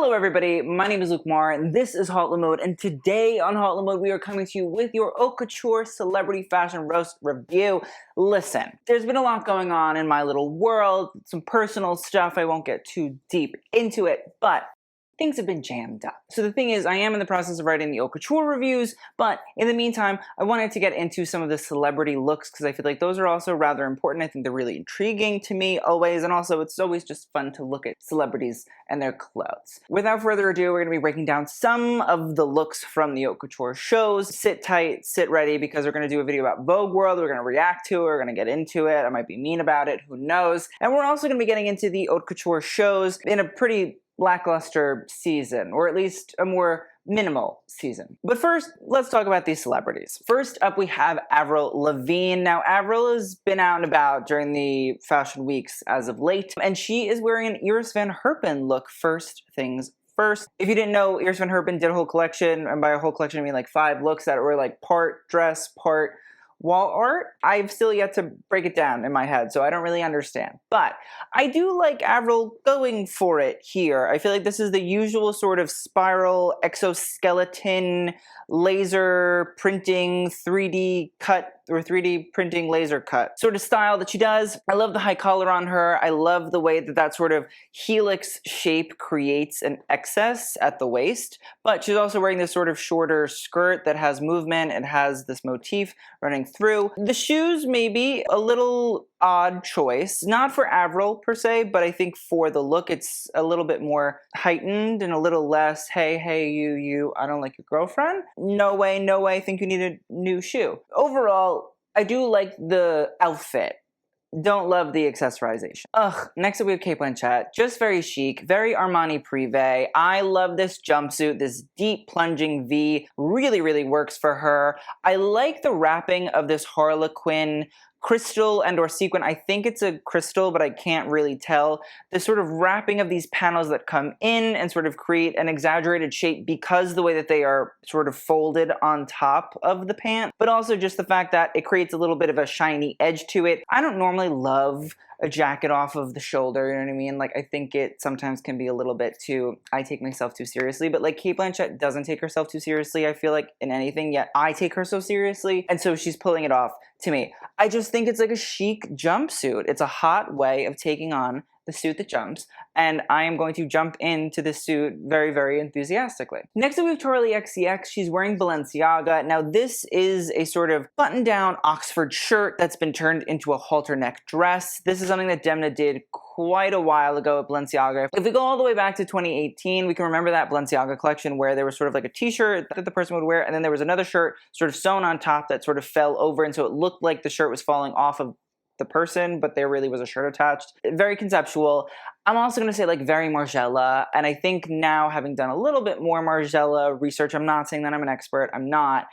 Hello everybody, my name is Luke Marr and this is Haute Le Mode, and today on Haute Le Mode we are coming to you with your Haute Couture Celebrity Fashion Roast review. Listen, there's been a lot going on in my little world, some personal stuff, I won't get too deep into it, but things have been jammed up. So the thing is, I am in the process of writing the Haute Couture reviews, but in the meantime, I wanted to get into some of the celebrity looks because I feel like those are also rather important. I think they're really intriguing to me always, and also it's always just fun to look at celebrities and their clothes. Without further ado, we're going to be breaking down some of the looks from the Haute Couture shows. Sit tight, sit ready, because we're going to do a video about Vogue World. We're going to react to it, we're going to get into it. I might be mean about it, who knows? And we're also going to be getting into the Haute Couture shows in a pretty lackluster season, or at least a more minimal season. But first, let's talk about these celebrities. First up, we have Avril Lavigne. Now, Avril has been out and about during the fashion weeks as of late, and she is wearing an Iris Van Herpen look first things first. If you didn't know, Iris Van Herpen did a whole collection, and by a whole collection I mean like 5 looks that were like part dress, part wall art. I've still yet to break it down in my head, so I don't really understand. But I do like Avril going for it here. I feel like this is the usual sort of spiral exoskeleton laser printing 3D cut or 3D printing laser cut sort of style that she does. I love the high collar on her. I love the way that that sort of helix shape creates an excess at the waist, but she's also wearing this sort of shorter skirt that has movement. It has this motif running through. The shoes maybe a little odd choice, not for Avril per se, but I think for the look it's a little bit more heightened and a little less, hey, you, I don't like your girlfriend. No way, I think you need a new shoe. Overall, I do like the outfit. Don't love the accessorization. Next up we have Cate Blanchett. Just very chic, very Armani Privé. I love this jumpsuit, this deep plunging V. Really works for her. I like the wrapping of this Harlequin crystal and or sequin. I think it's a crystal, but I can't really tell. The sort of wrapping of these panels that come in and sort of create an exaggerated shape because the way that they are sort of folded on top of the pant, but also just the fact that it creates a little bit of a shiny edge to it. I don't normally love a jacket off of the shoulder, you know what I mean? Like, I think it sometimes can be a little bit too, I take myself too seriously, but like Cate Blanchett doesn't take herself too seriously, I feel like, in anything, yet I take her so seriously, and so she's pulling it off to me. I just think it's like a chic jumpsuit. It's a hot way of taking on the suit that jumps, and I am going to jump into this suit very enthusiastically. Next up we have Charli XCX. She's wearing Balenciaga. Now this is a sort of button-down Oxford shirt that's been turned into a halter neck dress. This is something that Demna did quite a while ago at Balenciaga. If we go all the way back to 2018, we can remember that Balenciaga collection where there was sort of like a t-shirt that the person would wear, and then there was another shirt sort of sewn on top that sort of fell over, and so it looked like the shirt was falling off of the person, but there really was a shirt attached. Very conceptual. I'm also going to say like very Margiela, and I think now, having done a little bit more Margiela research, I'm not saying that I'm an expert, I'm not,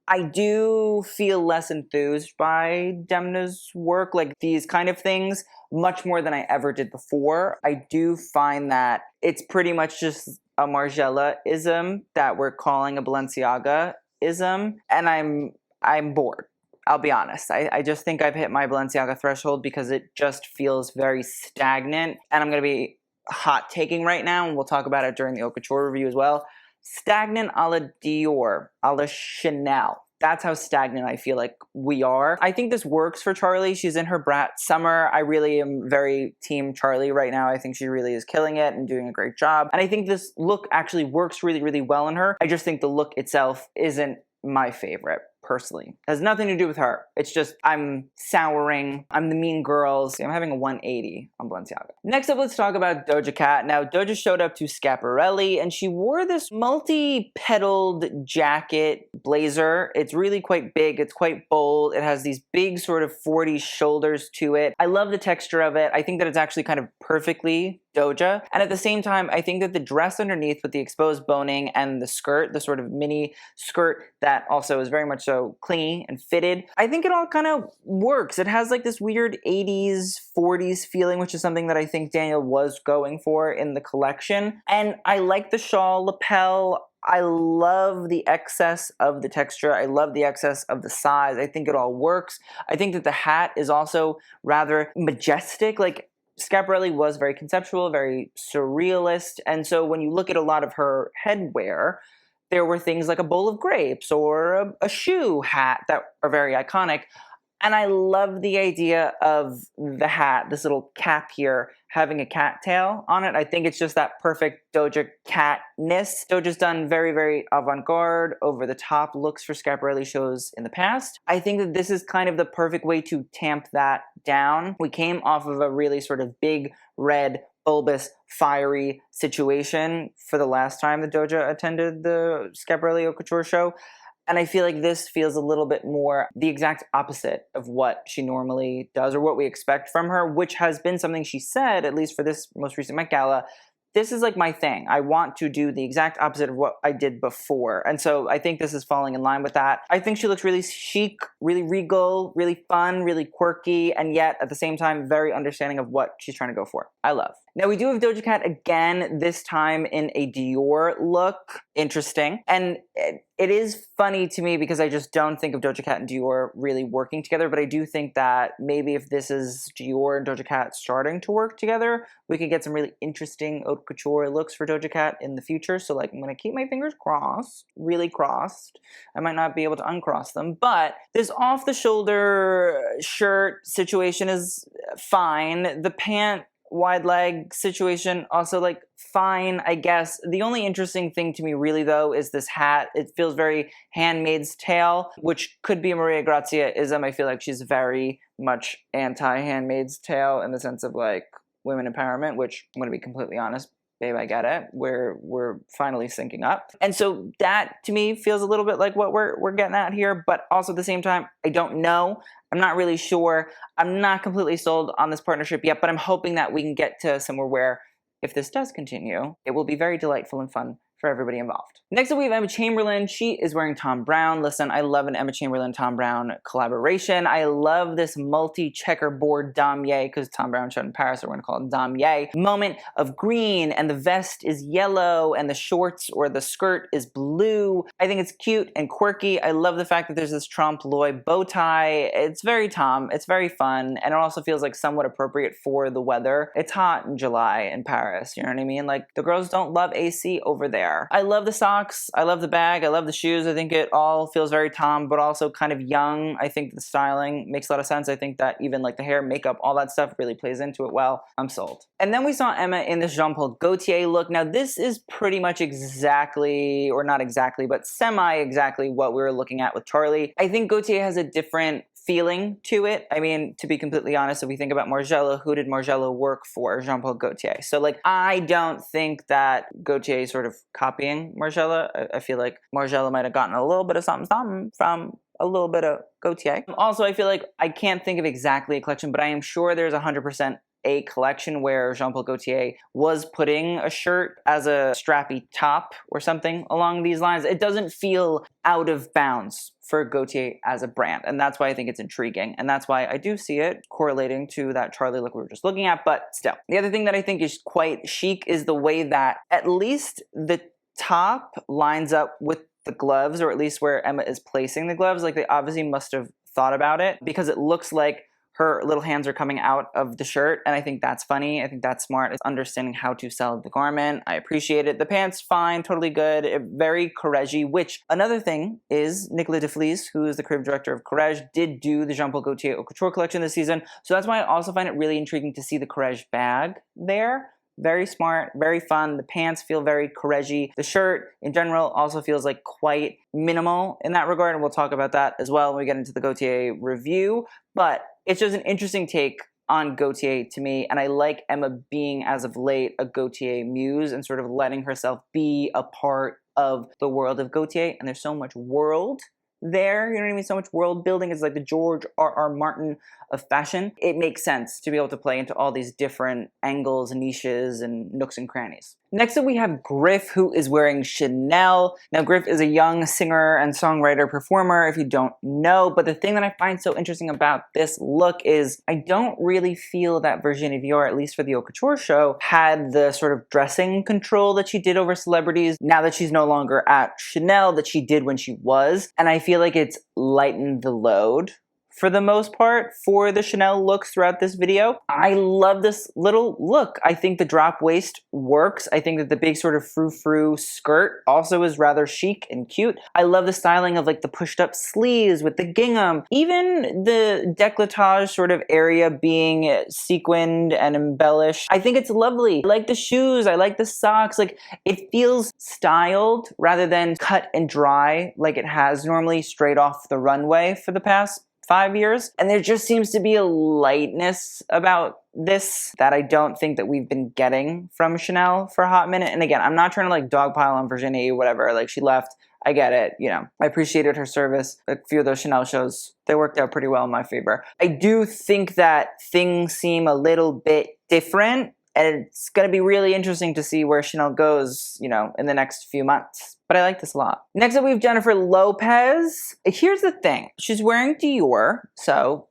I do feel less enthused by Demna's work, like these kind of things, much more than I ever did before. I do find that it's pretty much just a Margiela-ism that we're calling a Balenciaga-ism, and I'm bored. I'll be honest. I just think I've hit my Balenciaga threshold because it just feels very stagnant. And I'm going to be hot taking right now, and we'll talk about it during the Haute Couture review as well. Stagnant a la Dior, a la Chanel. That's how stagnant I feel like we are. I think this works for Charli. She's in her brat summer. I really am very team Charli right now. I think she really is killing it and doing a great job. And I think this look actually works really well on her. I just think the look itself isn't my favorite, personally. It has nothing to do with her. It's just, I'm souring. I'm the mean girls. I'm having a 180 on Balenciaga. Next up, let's talk about Doja Cat. Now, Doja showed up to Schiaparelli, and she wore this multi-petaled jacket blazer. It's really quite big. It's quite bold. It has these big sort of 40s shoulders to it. I love the texture of it. I think that it's actually kind of perfectly Doja. And at the same time, I think that the dress underneath with the exposed boning and the skirt, the sort of mini skirt that also is very much so clingy and fitted, I think it all kind of works. It has like this weird 80s, 40s feeling, which is something that I think Daniel was going for in the collection. And I like the shawl lapel. I love the excess of the texture. I love the excess of the size. I think it all works. I think that the hat is also rather majestic. Like, Schiaparelli was very conceptual, very surrealist, and so when you look at a lot of her headwear, there were things like a bowl of grapes or a shoe hat that are very iconic. And I love the idea of the hat, this little cap here, having a cat tail on it. I think it's just that perfect Doja Cat-ness. Doja's done very, very avant-garde, over-the-top looks for Schiaparelli shows in the past. I think that this is kind of the perfect way to tamp that down. We came off of a really sort of big, red, bulbous, fiery situation for the last time that Doja attended the Schiaparelli Haute Couture show. And I feel like this feels a little bit more the exact opposite of what she normally does or what we expect from her, which has been something she said, at least for this most recent Met Gala. This is like my thing. I want to do the exact opposite of what I did before. And so I think this is falling in line with that. I think she looks really chic, really regal, really fun, really quirky, and yet at the same time, very understanding of what she's trying to go for. I love. Now we do have Doja Cat again, this time in a Dior look. Interesting. And it is funny to me because I just don't think of Doja Cat and Dior really working together, but I do think that maybe if this is Dior and Doja Cat starting to work together, we could get some really interesting haute couture looks for Doja Cat in the future. So like I'm going to keep my fingers crossed, really crossed. I might not be able to uncross them, but this off-the-shoulder shirt situation is fine. The pant wide leg situation also like fine, I guess. The only interesting thing to me really though is this hat. It feels very Handmaid's Tale, which could be a Maria Grazia-ism. I feel like she's very much anti-Handmaid's Tale in the sense of like women empowerment, which I'm going to be completely honest, babe, I get it. We're finally syncing up. And so that to me feels a little bit like what we're getting at here, but also at the same time, I don't know. I'm not really sure. I'm not completely sold on this partnership yet, but I'm hoping that we can get to somewhere where if this does continue, it will be very delightful and fun for everybody involved. Next up, we have Emma Chamberlain. She is wearing Thom Browne. Listen, I love an Emma Chamberlain-Thom Browne collaboration. I love this multi-checkerboard damier, because Thom Browne showed in Paris, so we're going to call it damier, moment of green, and the vest is yellow, and the shorts or the skirt is blue. I think it's cute and quirky. I love the fact that there's this trompe l'oeil bow tie. It's very Thom. It's very fun, and it also feels like somewhat appropriate for the weather. It's hot in July in Paris, you know what I mean? Like, the girls don't love AC over there. I love the socks, I love the bag, I love the shoes. I think it all feels very Thom, but also kind of young. I think the styling makes a lot of sense. I think that even like the hair, makeup, all that stuff really plays into it well. I'm sold. And then we saw Emma in this Jean-Paul Gaultier look. Now this is pretty much exactly, or not exactly, but semi-exactly what we were looking at with Charlie. I think Gaultier has a different feeling to it. I mean, to be completely honest, if we think about Margiela, who did Margiela work for? Jean-Paul Gaultier. So like, I don't think that Gaultier is sort of copying Margiela. I feel like Margiela might have gotten a little bit of something from a little bit of Gaultier. Also, I feel like I can't think of exactly a collection, but I am sure there's 100% a collection where Jean-Paul Gaultier was putting a shirt as a strappy top or something along these lines. It doesn't feel out of bounds for Gaultier as a brand, and that's why I think it's intriguing, and that's why I do see it correlating to that Charlie look we were just looking at, but still. The other thing that I think is quite chic is the way that at least the top lines up with the gloves, or at least where Emma is placing the gloves. Like, they obviously must have thought about it, because it looks like her little hands are coming out of the shirt, and I think that's funny. I think that's smart. It's understanding how to sell the garment. I appreciate it. The pants, fine, totally good. Very Courrèges, which another thing is Nicolas de Vlies, who is the creative director of Courrèges, did do the Jean-Paul Gaultier Haute Couture collection this season. So that's why I also find it really intriguing to see the Courrèges bag there. Very smart, very fun. The pants feel very Courrèges. The shirt, in general, also feels like quite minimal in that regard, and we'll talk about that as well when we get into the Gaultier review. But it's just an interesting take on Gaultier to me, and I like Emma being, as of late, a Gaultier muse and sort of letting herself be a part of the world of Gaultier, and there's so much world there, you know what I mean? So much world building. Is like the George R.R. Martin of fashion. It makes sense to be able to play into all these different angles, niches, and nooks and crannies. Next up, we have Griff, who is wearing Chanel. Now, Griff is a young singer and songwriter performer, if you don't know, but the thing that I find so interesting about this look is I don't really feel that Virginie Viard, at least for the Haute Couture show, had the sort of dressing control that she did over celebrities now that she's no longer at Chanel that she did when she was, and I feel like it's lightened the load for the most part for the Chanel looks throughout this video. I love this little look. I think the drop waist works. I think that the big sort of frou-frou skirt also is rather chic and cute. I love the styling of like the pushed up sleeves with the gingham. Even the décolletage sort of area being sequined and embellished. I think it's lovely. I like the shoes. I like the socks. Like, it feels styled rather than cut and dry like it has normally straight off the runway for the past 5 years. And there just seems to be a lightness about this that I don't think that we've been getting from Chanel for a hot minute. And again, I'm not trying to like dogpile on Virginie, whatever. Like, she left. I get it, you know. I appreciated her service. A few of those Chanel shows, they worked out pretty well in my favor. I do think that things seem a little bit different, and it's going to be really interesting to see where Chanel goes, you know, in the next few months. But I like this a lot. Next up, we have Jennifer Lopez. Here's the thing. She's wearing Dior, so...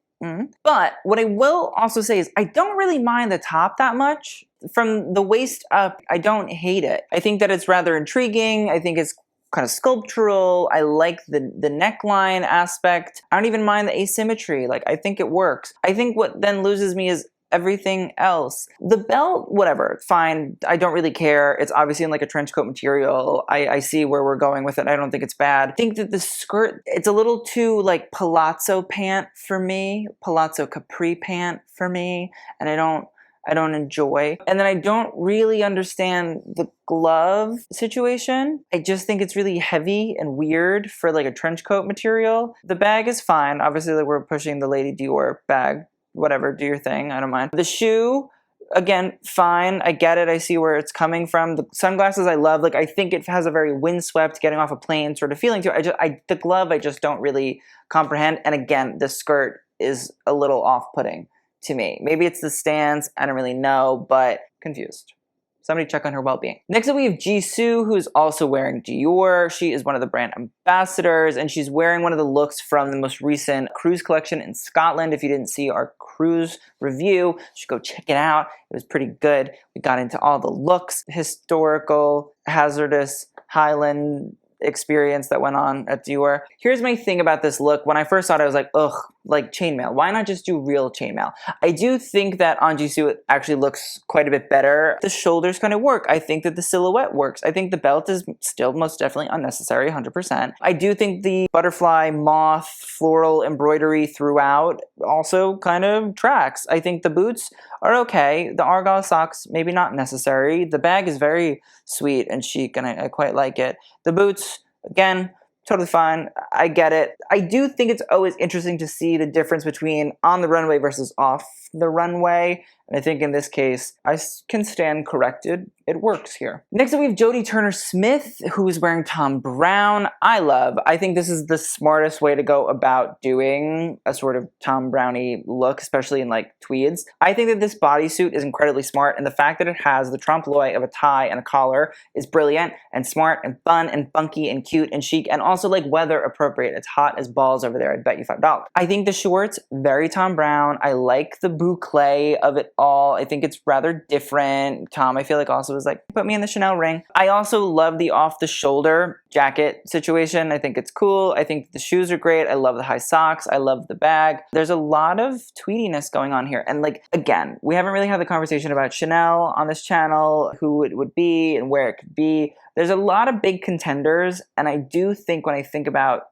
But what I will also say is I don't really mind the top that much. From the waist up, I don't hate it. I think that it's rather intriguing. I think it's kind of sculptural. I like the neckline aspect. I don't even mind the asymmetry. Like, I think it works. I think what then loses me is everything else. The belt, whatever, fine. I don't really care. It's obviously in like a trench coat material. I see where we're going with it. I don't think it's bad. I think that the skirt, it's a little too like palazzo pant for me, palazzo capri pant for me, and I don't enjoy. And then I don't really understand the glove situation. I just think it's really heavy and weird for like a trench coat material. The bag is fine. Obviously, like, we're pushing the Lady Dior bag. Whatever, do your thing. I don't mind. The shoe, again, fine. I get it. I see where it's coming from. The sunglasses I love. Like, I think it has a very windswept, getting off a plane sort of feeling to it. The glove, I just don't really comprehend. And again, the skirt is a little off-putting to me. Maybe it's the stance. I don't really know, but confused. Somebody check on her well-being. Next up, we have Jisoo, who's also wearing Dior. She is one of the brand ambassadors, and she's wearing one of the looks from the most recent cruise collection in Scotland. If you didn't see our cruise review, you should go check it out. It was pretty good. We got into all the looks, historical, hazardous, Highland experience that went on at Dior. Here's my thing about this look. When I first saw it, I was like, ugh, like chainmail. Why not just do real chainmail? I do think that on Jisoo it actually looks quite a bit better. The shoulders kind of work. I think that the silhouette works. I think the belt is still most definitely unnecessary, 100%. I do think the butterfly, moth, floral embroidery throughout also kind of tracks. I think the boots are okay. The argyle socks, maybe not necessary. The bag is very sweet and chic, and I quite like it. The boots, again, totally fine. I get it. I do think it's always interesting to see the difference between on the runway versus off the runway. And I think in this case, I can stand corrected. It works here. Next up, we have Jodie Turner-Smith, who is wearing Thom Browne. I think this is the smartest way to go about doing a sort of Thom Browne-y look, especially in like tweeds. I think that this bodysuit is incredibly smart, and the fact that it has the trompe-l'oeil of a tie and a collar is brilliant and smart and fun and funky and cute and chic, and also like weather appropriate. It's hot as balls over there. I'd bet you $5. I think the shorts, very Thom Browne. I like the boucle of it all. I think it's rather different. Tom, I feel like, also was like, put me in the Chanel ring. I also love the off-the-shoulder jacket situation. I think it's cool. I think the shoes are great. I love the high socks. I love the bag. There's a lot of tweediness going on here. And like, again, we haven't really had the conversation about Chanel on this channel, who it would be and where it could be. There's a lot of big contenders. And I do think when I think about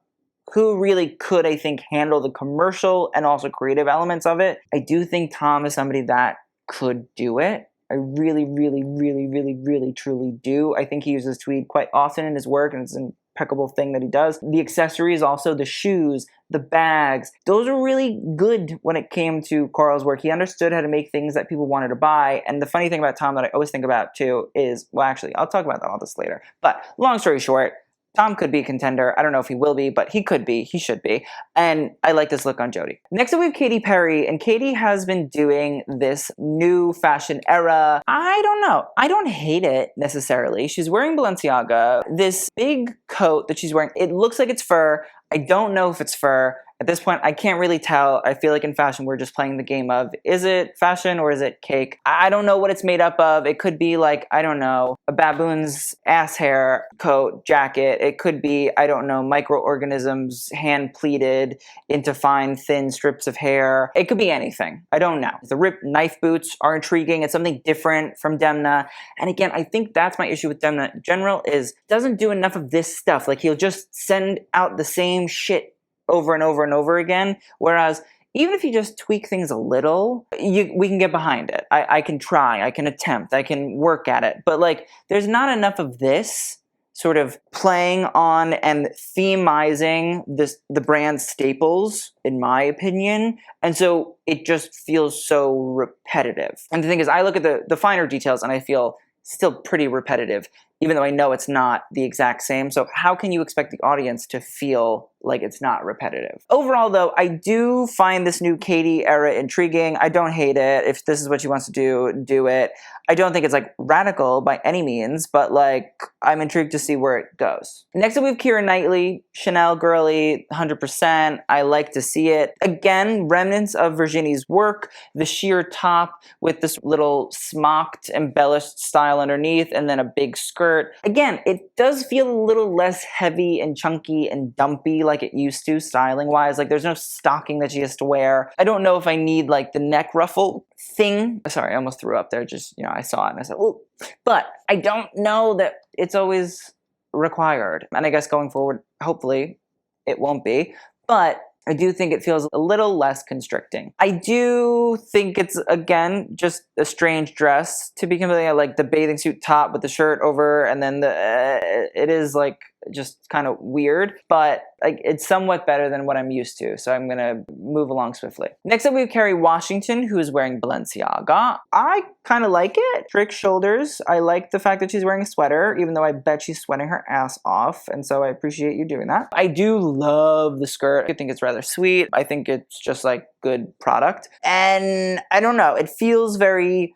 who really could, I think, handle the commercial and also creative elements of it, I do think Tom is somebody that could do it. I really, really, really, really, really, truly do. I think he uses tweed quite often in his work, and it's an impeccable thing that he does. The accessories also, the shoes, the bags, those are really good when it came to Karl's work. He understood how to make things that people wanted to buy. And the funny thing about Tom that I always think about too is, well, actually, I'll talk about all this later. But long story short, Tom could be a contender. I don't know if he will be, but he could be. He should be. And I like this look on Jodie. Next up, we have Katy Perry. And Katy has been doing this new fashion era. I don't know. I don't hate it necessarily. She's wearing Balenciaga. This big coat that she's wearing, it looks like it's fur. I don't know if it's fur. At this point, I can't really tell. I feel like in fashion, we're just playing the game of, is it fashion or is it cake? I don't know what it's made up of. It could be like, I don't know, a baboon's ass hair coat, jacket. It could be, I don't know, microorganisms hand pleated into fine, thin strips of hair. It could be anything. I don't know. The ripped knife boots are intriguing. It's something different from Demna. And again, I think that's my issue with Demna in general, is doesn't do enough of this stuff. Like, he'll just send out the same shit over and over and over again. Whereas even if you just tweak things a little, we can get behind it. I can try, I can attempt, I can work at it. But like, there's not enough of this sort of playing on and themizing the brand's staples, in my opinion. And so it just feels so repetitive. And the thing is, I look at the finer details and I feel still pretty repetitive, even though I know it's not the exact same. So how can you expect the audience to feel like it's not repetitive? Overall, though, I do find this new Katie era intriguing. I don't hate it. If this is what she wants to do, do it. I don't think it's like radical by any means, but like, I'm intrigued to see where it goes. Next up, we have Keira Knightley, Chanel girly, 100%. I like to see it. Again, remnants of Virginie's work, the sheer top with this little smocked, embellished style underneath, and then a big skirt. Again, it does feel a little less heavy and chunky and dumpy like it used to, styling-wise. Like, there's no stocking that she has to wear. I don't know if I need like the neck ruffle thing. Sorry, I almost threw up there. Just, I saw it and I said, "Ooh." But I don't know that it's always required. And I guess going forward, hopefully it won't be. But I do think it feels a little less constricting. I do think it's, again, just a strange dress, to be completely, like the bathing suit top with the shirt over, and then it is like just kind of weird, but like, it's somewhat better than what I'm used to, so I'm gonna move along swiftly. Next up, we have Kerry Washington, who is wearing Balenciaga. I kind of like it. Straight shoulders. I like the fact that she's wearing a sweater, even though I bet she's sweating her ass off, and so I appreciate you doing that. I do love the skirt. I think it's rather sweet. I think it's just like good product, and I don't know, it feels very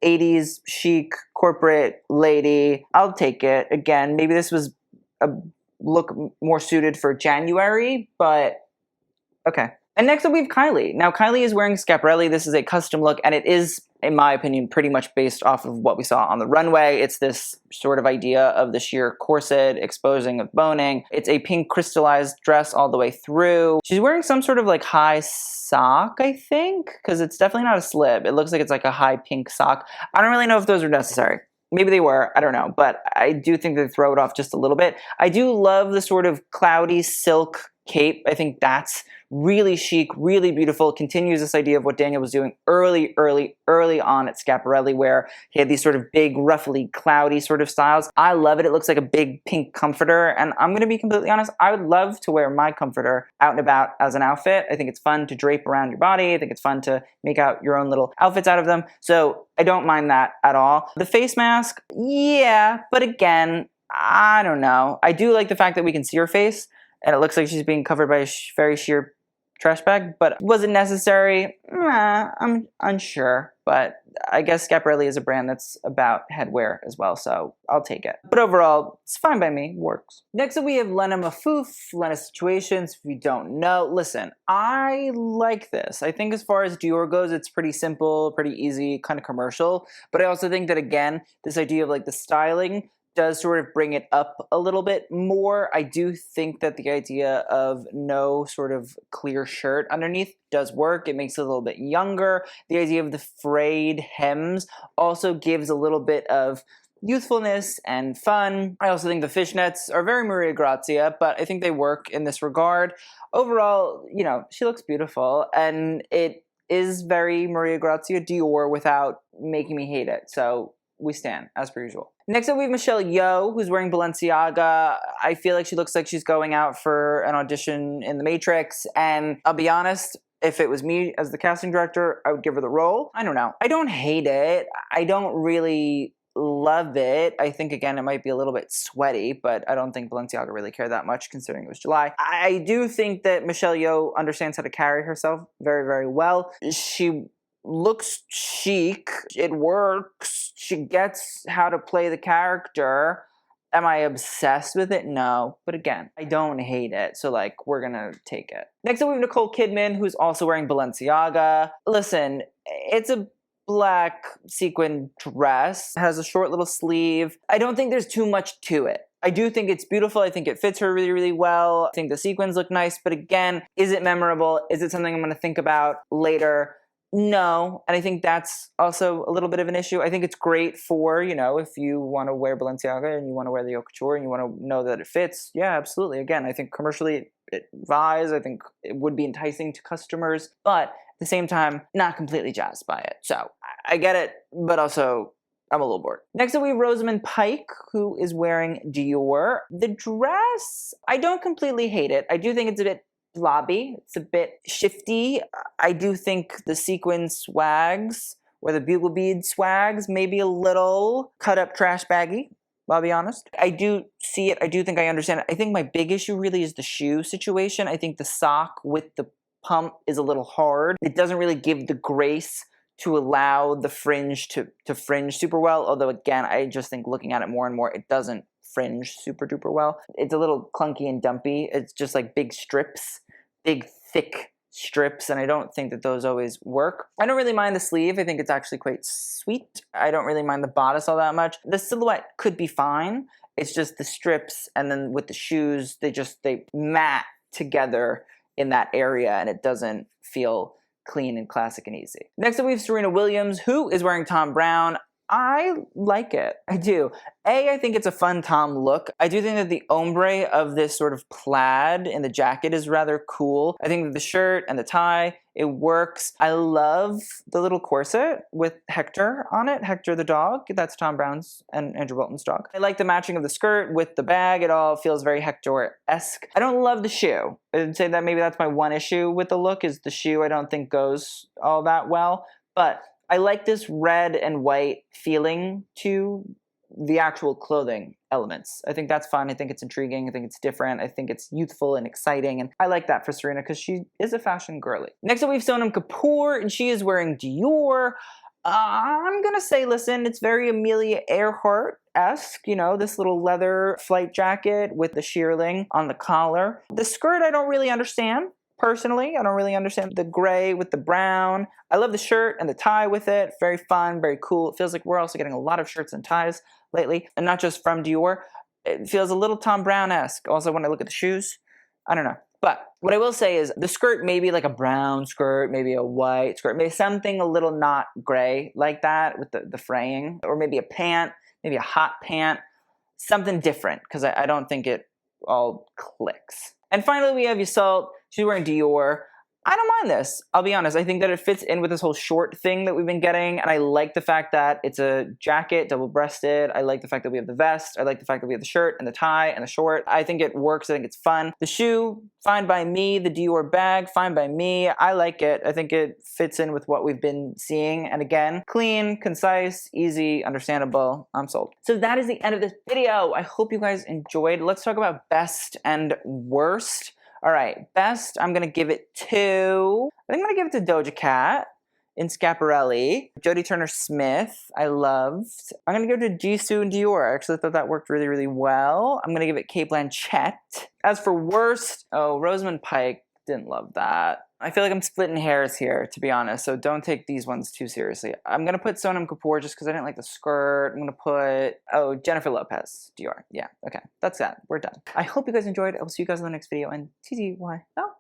80s chic corporate lady. I'll take it. Again, maybe this was a look more suited for January, but okay. And next up, we have Kylie. Now, Kylie is wearing Schiaparelli. This is a custom look, and it is, in my opinion, pretty much based off of what we saw on the runway. It's this sort of idea of the sheer corset exposing of boning. It's a pink crystallized dress all the way through. She's wearing some sort of like high sock, I think, because it's definitely not a slip. It looks like it's like a high pink sock. I don't really know if those are necessary. Maybe they were, I don't know, but I do think they throw it off just a little bit. I do love the sort of cloudy silk cape. I think that's really chic, really beautiful. It continues this idea of what Daniel was doing early on at Schiaparelli, where he had these sort of big, ruffly, cloudy sort of styles. I love it. It looks like a big pink comforter, and I'm going to be completely honest, I would love to wear my comforter out and about as an outfit. I think it's fun to drape around your body. I think it's fun to make out your own little outfits out of them, so I don't mind that at all. The face mask, yeah, but again, I don't know. I do like the fact that we can see her face, and it looks like she's being covered by a very sheer trash bag, but was it necessary? I'm unsure, but I guess Schiaparelli is a brand that's about headwear as well, so I'll take it. But overall, it's fine by me, works. Next up, we have Lena Mahfouz, Lena Situations. If you don't know, listen, I like this. I think as far as Dior goes, it's pretty simple, pretty easy, kind of commercial, but I also think that, again, this idea of like the styling does sort of bring it up a little bit more. I do think that the idea of no sort of clear shirt underneath does work. It makes it a little bit younger. The idea of the frayed hems also gives a little bit of youthfulness and fun. I also think the fishnets are very Maria Grazia, but I think they work in this regard. Overall, she looks beautiful, and it is very Maria Grazia Dior without making me hate it. So we stand, as per usual. Next up, we have Michelle Yeoh, who's wearing Balenciaga. I feel like she looks like she's going out for an audition in The Matrix, and I'll be honest, if it was me as the casting director, I would give her the role. I don't know. I don't hate it. I don't really love it. I think, again, it might be a little bit sweaty, but I don't think Balenciaga really cared that much, considering it was July. I do think that Michelle Yeoh understands how to carry herself very, very well. She looks chic. It works. She gets how to play the character. Am I obsessed with it? No. But again, I don't hate it. So, like, we're gonna take it. Next up, we have Nicole Kidman, who's also wearing Balenciaga. Listen, it's a black sequin dress. It has a short little sleeve. I don't think there's too much to it. I do think it's beautiful. I think it fits her really, really well. I think the sequins look nice. But again, is it memorable? Is it something I'm gonna think about later? No, and I think that's also a little bit of an issue. I think it's great for, if you want to wear Balenciaga and you want to wear the haute couture and you want to know that it fits. Yeah, absolutely. Again, I think commercially it vies. I think it would be enticing to customers, but at the same time, not completely jazzed by it. So I get it, but also I'm a little bored. Next up, we have Rosamund Pike, who is wearing Dior. The dress, I don't completely hate it. I do think it's a bit blobby. It's a bit shifty. I do think the sequin swags or the bugle bead swags maybe a little cut up trash baggy. I'll be honest. I do see it. I do think I understand it. I think my big issue really is the shoe situation. I think the sock with the pump is a little hard. It doesn't really give the grace to allow the fringe to fringe super well. Although again, I just think looking at it more and more, it doesn't fringe super duper well. It's a little clunky and dumpy. It's just like big strips, big thick strips, and I don't think that those always work. I don't really mind the sleeve. I think it's actually quite sweet. I don't really mind the bodice all that much. The silhouette could be fine. It's just the strips, and then with the shoes, they mat together in that area, and it doesn't feel clean and classic and easy. Next up, we have Serena Williams, who is wearing Thom Browne. I like it. I do. I think it's a fun Tom look. I do think that the ombre of this sort of plaid in the jacket is rather cool. I think that the shirt and the tie, it works. I love the little corset with Hector on it. Hector the dog. That's Thom Browne's and Andrew Bolton's dog. I like the matching of the skirt with the bag. It all feels very Hector-esque. I don't love the shoe. I'd say that maybe that's my one issue with the look is the shoe I don't think goes all that well. But I like this red and white feeling to the actual clothing elements. I think that's fun. I think it's intriguing. I think it's different. I think it's youthful and exciting. And I like that for Serena because she is a fashion girly. Next up, we have Sonam Kapoor, and she is wearing Dior. I'm going to say, listen, it's very Amelia Earhart-esque, this little leather flight jacket with the shearling on the collar. The skirt, I don't really understand. Personally, I don't really understand the gray with the brown. I love the shirt and the tie with it. Very fun, very cool. It feels like we're also getting a lot of shirts and ties lately, and not just from Dior. It feels a little Thom Browne-esque. Also, when I look at the shoes, I don't know. But what I will say is the skirt may be like a brown skirt, maybe a white skirt, maybe something a little not gray like that with the fraying, or maybe a pant, maybe a hot pant, something different, because I don't think it all clicks. And finally, we have Ysault. She's wearing Dior. I don't mind this. I'll be honest. I think that it fits in with this whole short thing that we've been getting. And I like the fact that it's a jacket, double-breasted. I like the fact that we have the vest. I like the fact that we have the shirt and the tie and the short. I think it works. I think it's fun. The shoe, fine by me. The Dior bag, fine by me. I like it. I think it fits in with what we've been seeing. And again, clean, concise, easy, understandable. I'm sold. So that is the end of this video. I hope you guys enjoyed. Let's talk about best and worst. All right, best, I'm going to give it to, I think I'm going to give it to Doja Cat in Schiaparelli. Jodie Turner-Smith, I loved. I'm going to give it to Jisoo and Dior. I actually thought that worked really, really well. I'm going to give it Cate Blanchett. As for worst, Rosamund Pike, didn't love that. I feel like I'm splitting hairs here, to be honest, so don't take these ones too seriously. I'm going to put Sonam Kapoor just because I didn't like the skirt. I'm going to put, Jennifer Lopez, Dior. Yeah, okay, that's that. We're done. I hope you guys enjoyed. I will see you guys in the next video, and TTY. Oh.